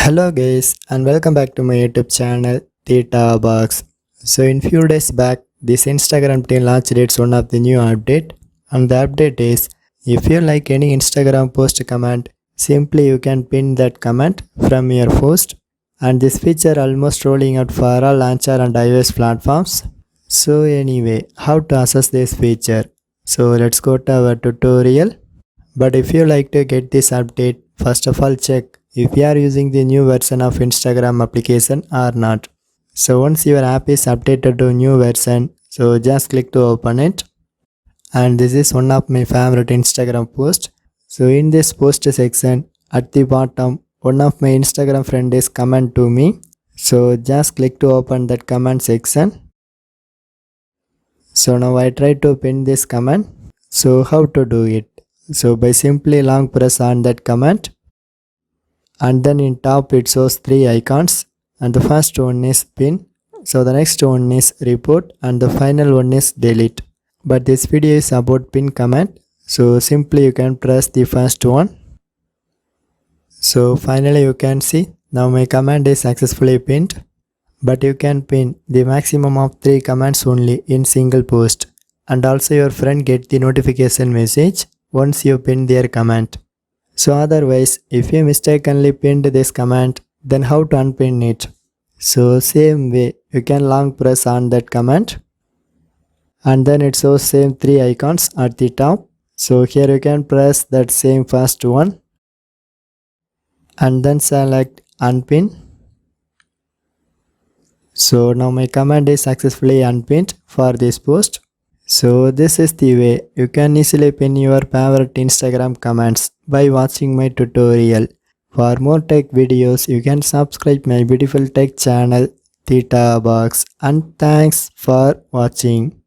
Hello guys and welcome back to my YouTube channel Theta Box. So in few days back this Instagram team launched its one of the new update, and the update is if you like any Instagram post comment, simply you can pin that comment from your post, and this feature almost rolling out for all launcher and iOS platforms. So anyway, how to access this feature? So let's go to our tutorial. But if you like to get this update, first of all check if you are using the new version of Instagram application or not. So once your app is updated to new version, so just click to open it. And this is one of my favorite Instagram post. So in this post section at the bottom, one of my Instagram friend is comment to me. So just click to open that comment section. So now I try to pin this comment. So how to do it? So by simply long press on that comment, and then in top it shows three icons, and the first one is pin, so the next one is report, and the final one is delete. But this video is about pin comment, so simply you can press the first one. So finally you can see now my comment is successfully pinned. But you can pin the maximum of 3 comments only in single post, and also your friend get the notification message once you pin their comment. So otherwise, if you mistakenly pinned this comment, then how to unpin it? So same way, you can long press on that comment, and then it shows same 3 icons at the top. So here you can press that same first one, and then select unpin. So now my comment is successfully unpinned for this post. So this is the way you can easily pin your favorite Instagram comments by watching my tutorial. For more tech videos, you can subscribe my beautiful tech channel Theta Box, and thanks for watching.